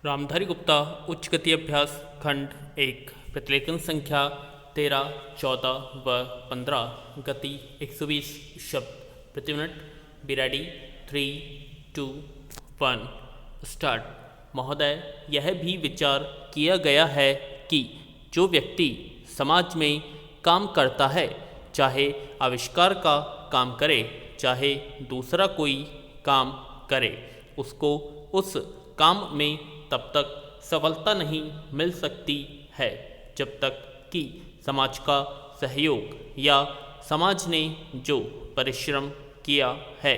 रामधारी गुप्ता उच्च गति अभ्यास खंड 1 प्रतिलेखन संख्या 13, 14 व 15 गति 120 शब्द प्रति मिनट। Be ready. 3, 2, 1 स्टार्ट। महोदय, यह भी विचार किया गया है कि जो व्यक्ति समाज में काम करता है, चाहे आविष्कार का काम करे चाहे दूसरा कोई काम करे, उसको उस काम में तब तक सफलता नहीं मिल सकती है जब तक कि समाज का सहयोग या समाज ने जो परिश्रम किया है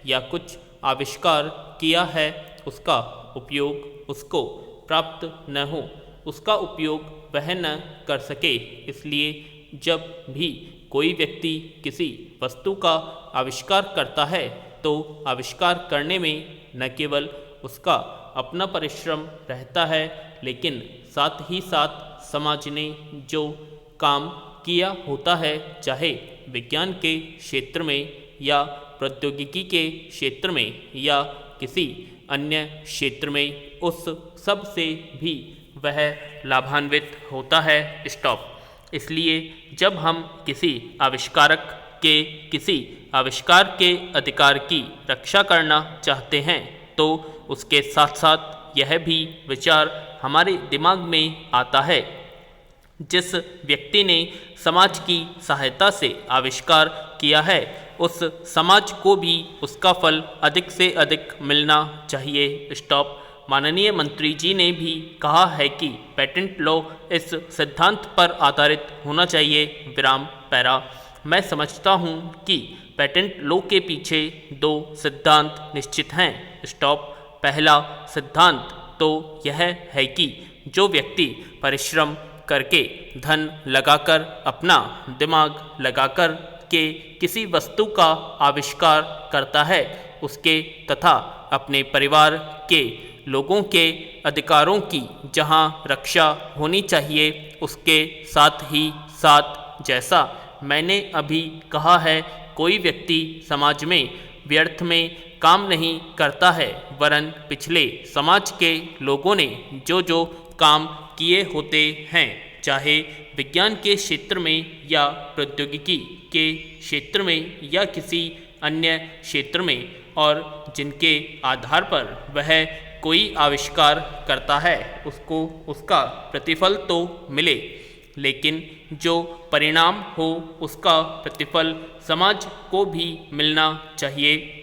या कुछ आविष्कार किया है उसका उपयोग उसको प्राप्त न हो, उसका उपयोग वह न कर सके। इसलिए जब भी कोई व्यक्ति किसी वस्तु का आविष्कार करता है तो आविष्कार करने में न केवल उसका अपना परिश्रम रहता है, लेकिन साथ ही साथ समाज ने जो काम किया होता है, चाहे विज्ञान के क्षेत्र में या प्रौद्योगिकी के क्षेत्र में या किसी अन्य क्षेत्र में, उस सब से भी वह लाभान्वित होता है। स्टॉप। इसलिए जब हम किसी आविष्कारक के किसी आविष्कार के अधिकार की रक्षा करना चाहते हैं तो उसके साथ साथ यह भी विचार हमारे दिमाग में आता है, जिस व्यक्ति ने समाज की सहायता से आविष्कार किया है उस समाज को भी उसका फल अधिक से अधिक मिलना चाहिए। स्टॉप। माननीय मंत्री जी ने भी कहा है कि पेटेंट लॉ इस सिद्धांत पर आधारित होना चाहिए। विराम पैरा। मैं समझता हूँ कि पेटेंट लॉ के पीछे दो सिद्धांत निश्चित हैं। स्टॉप। पहला सिद्धांत तो यह है कि जो व्यक्ति परिश्रम करके, धन लगाकर, अपना दिमाग लगाकर के किसी वस्तु का आविष्कार करता है, उसके तथा अपने परिवार के लोगों के अधिकारों की जहां रक्षा होनी चाहिए, उसके साथ ही साथ, जैसा मैंने अभी कहा है, कोई व्यक्ति समाज में व्यर्थ में काम नहीं करता है, वरन पिछले समाज के लोगों ने जो जो काम किए होते हैं, चाहे विज्ञान के क्षेत्र में या प्रौद्योगिकी के क्षेत्र में या किसी अन्य क्षेत्र में, और जिनके आधार पर वह कोई आविष्कार करता है, उसको उसका प्रतिफल तो मिले, लेकिन जो परिणाम हो उसका प्रतिफल समाज को भी मिलना चाहिए।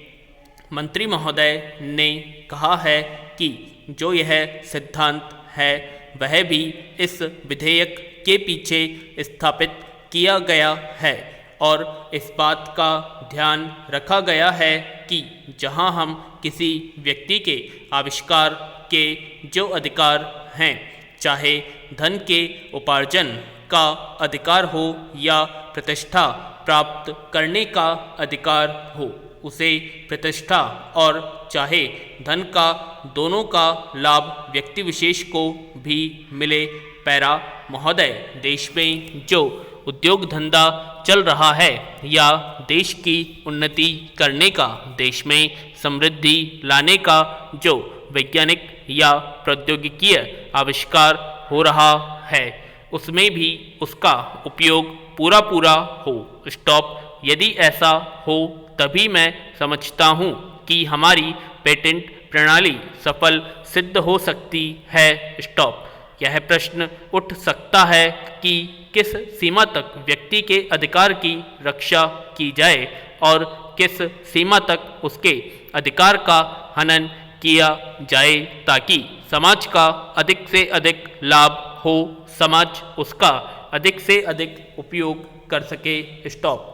मंत्री महोदय ने कहा है कि जो यह सिद्धांत है वह भी इस विधेयक के पीछे स्थापित किया गया है और इस बात का ध्यान रखा गया है कि जहां हम किसी व्यक्ति के आविष्कार के जो अधिकार हैं, चाहे धन के उपार्जन का अधिकार हो या प्रतिष्ठा प्राप्त करने का अधिकार हो, उसे प्रतिष्ठा और चाहे धन का, दोनों का लाभ व्यक्ति विशेष को भी मिले। पैरा। महोदय, देश में जो उद्योग धंधा चल रहा है या देश की उन्नति करने का, देश में समृद्धि लाने का जो वैज्ञानिक या प्रौद्योगिकीय आविष्कार हो रहा है, उसमें भी उसका उपयोग पूरा हो। स्टॉप। यदि ऐसा हो तभी मैं समझता हूँ कि हमारी पेटेंट प्रणाली सफल सिद्ध हो सकती है। स्टॉप। यह प्रश्न उठ सकता है कि किस सीमा तक व्यक्ति के अधिकार की रक्षा की जाए और किस सीमा तक उसके अधिकार का हनन किया जाए ताकि समाज का अधिक से अधिक लाभ हो, समाज उसका अधिक से अधिक उपयोग कर सके। स्टॉप।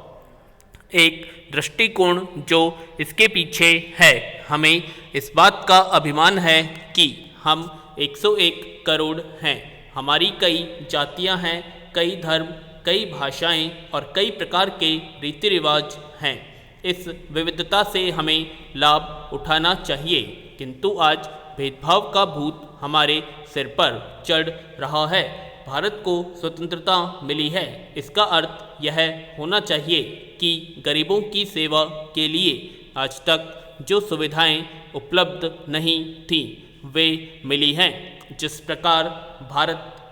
एक दृष्टिकोण जो इसके पीछे है, हमें इस बात का अभिमान है कि हम 101 करोड़ हैं, हमारी कई जातियां हैं, कई धर्म, कई भाषाएं और कई प्रकार के रीति रिवाज हैं। इस विविधता से हमें लाभ उठाना चाहिए, किंतु आज भेदभाव का भूत हमारे सिर पर चढ़ रहा है। भारत को स्वतंत्रता मिली है, इसका अर्थ यह होना चाहिए कि गरीबों की सेवा के लिए आज तक जो सुविधाएं उपलब्ध नहीं थीं, वे मिली हैं। जिस प्रकार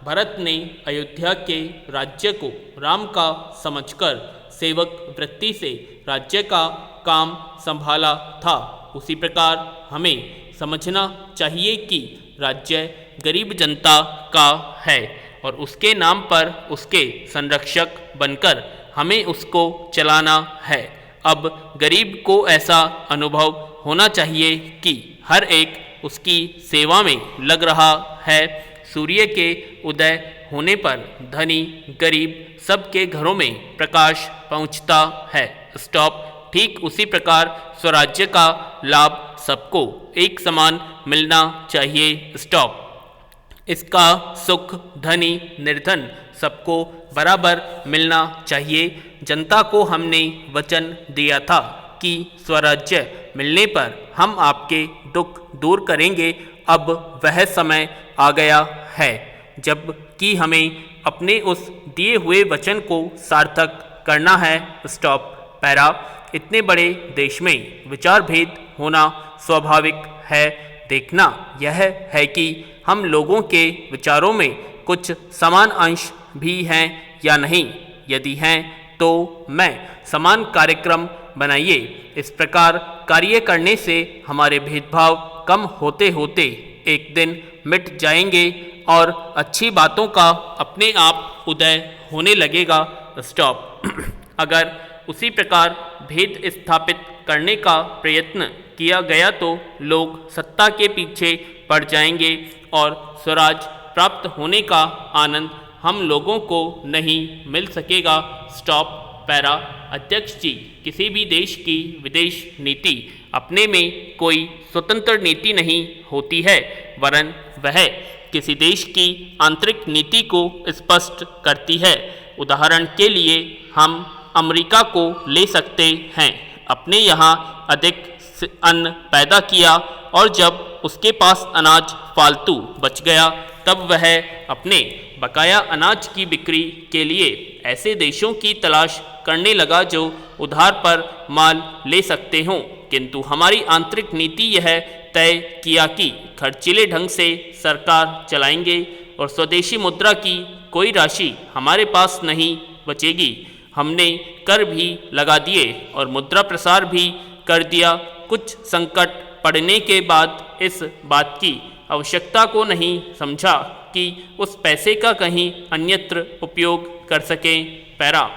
भरत ने अयोध्या के राज्य को राम का समझकर सेवक वृत्ति से राज्य का काम संभाला था, उसी प्रकार हमें समझना चाहिए कि राज्य गरीब जनता का है और उसके नाम पर उसके संरक्षक बनकर हमें उसको चलाना है। अब गरीब को ऐसा अनुभव होना चाहिए कि हर एक उसकी सेवा में लग रहा है। सूर्य के उदय होने पर धनी गरीब सबके घरों में प्रकाश पहुंचता है। स्टॉप। ठीक उसी प्रकार स्वराज्य का लाभ सबको एक समान मिलना चाहिए। स्टॉप। इसका सुख धनी निर्धन सबको बराबर मिलना चाहिए। जनता को हमने वचन दिया था कि स्वराज्य मिलने पर हम आपके दुख दूर करेंगे। अब वह समय आ गया है जब कि हमें अपने उस दिए हुए वचन को सार्थक करना है। स्टॉप। पैरा। इतने बड़े देश में विचार भेद होना स्वाभाविक है। देखना यह है कि हम लोगों के विचारों में कुछ समान अंश भी हैं या नहीं। यदि हैं तो मैं समान कार्यक्रम बनाइए। इस प्रकार कार्य करने से हमारे भेदभाव कम होते होते एक दिन मिट जाएंगे और अच्छी बातों का अपने आप उदय होने लगेगा। स्टॉप। अगर उसी प्रकार भेद स्थापित करने का प्रयत्न किया गया तो लोग सत्ता के पीछे पड़ जाएंगे और स्वराज प्राप्त होने का आनंद हम लोगों को नहीं मिल सकेगा। स्टॉप। पैरा। अध्यक्ष जी, किसी भी देश की विदेश नीति अपने में कोई स्वतंत्र नीति नहीं होती है, वरन वह किसी देश की आंतरिक नीति को स्पष्ट करती है। उदाहरण के लिए हम अमेरिका को ले सकते हैं। अपने यहाँ अधिक अन्न पैदा किया और जब उसके पास अनाज फालतू बच गया तब वह अपने बकाया अनाज की बिक्री के लिए ऐसे देशों की तलाश करने लगा जो उधार पर माल ले सकते हों। किंतु हमारी आंतरिक नीति यह तय किया कि खर्चीले ढंग से सरकार चलाएंगे और स्वदेशी मुद्रा की कोई राशि हमारे पास नहीं बचेगी। हमने कर भी लगा दिए और मुद्रा प्रसार भी कर दिया। कुछ संकट पड़ने के बाद इस बात की आवश्यकता को नहीं समझा कि उस पैसे का कहीं अन्यत्र उपयोग कर सकें। पैरा।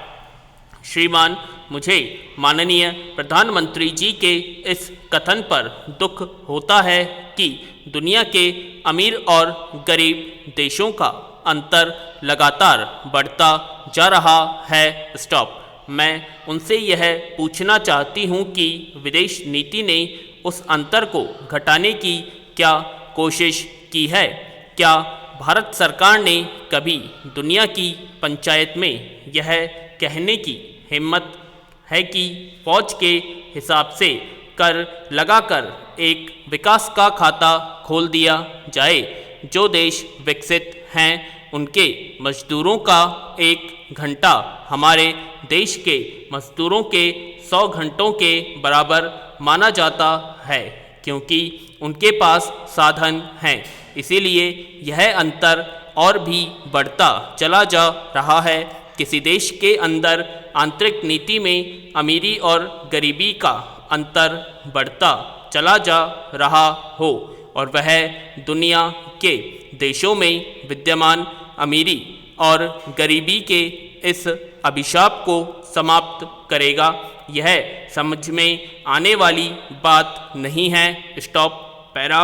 श्रीमान, मुझे माननीय प्रधानमंत्री जी के इस कथन पर दुख होता है कि दुनिया के अमीर और गरीब देशों का अंतर लगातार बढ़ता जा रहा है। स्टॉप। मैं उनसे यह पूछना चाहती हूँ कि विदेश नीति ने उस अंतर को घटाने की क्या कोशिश की है? क्या भारत सरकार ने कभी दुनिया की पंचायत में यह कहने की हिम्मत है कि फौज के हिसाब से कर लगाकर एक विकास का खाता खोल दिया जाए? जो देश विकसित हैं उनके मजदूरों का 1 घंटा हमारे देश के मजदूरों के 100 घंटों के बराबर माना जाता है, क्योंकि उनके पास साधन हैं। इसीलिए यह अंतर और भी बढ़ता चला जा रहा है। किसी देश के अंदर आंतरिक नीति में अमीरी और गरीबी का अंतर बढ़ता चला जा रहा हो और वह दुनिया के देशों में विद्यमान अमीरी और गरीबी के इस अभिशाप को समाप्त करेगा, यह समझ में आने वाली बात नहीं है। स्टॉप। पैरा।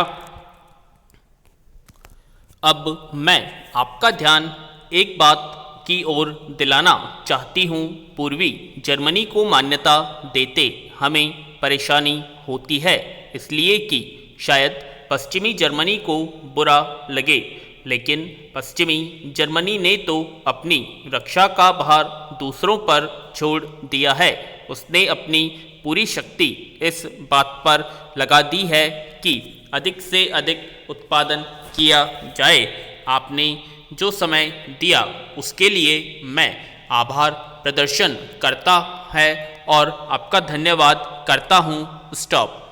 अब मैं आपका ध्यान एक बात की ओर दिलाना चाहती हूँ। पूर्वी जर्मनी को मान्यता देते हमें परेशानी होती है, इसलिए कि शायद पश्चिमी जर्मनी को बुरा लगे, लेकिन पश्चिमी जर्मनी ने तो अपनी रक्षा का भार दूसरों पर छोड़ दिया है। उसने अपनी पूरी शक्ति इस बात पर लगा दी है कि अधिक से अधिक उत्पादन किया जाए। आपने जो समय दिया उसके लिए मैं आभार प्रदर्शन करता है और आपका धन्यवाद करता हूँ। स्टॉप।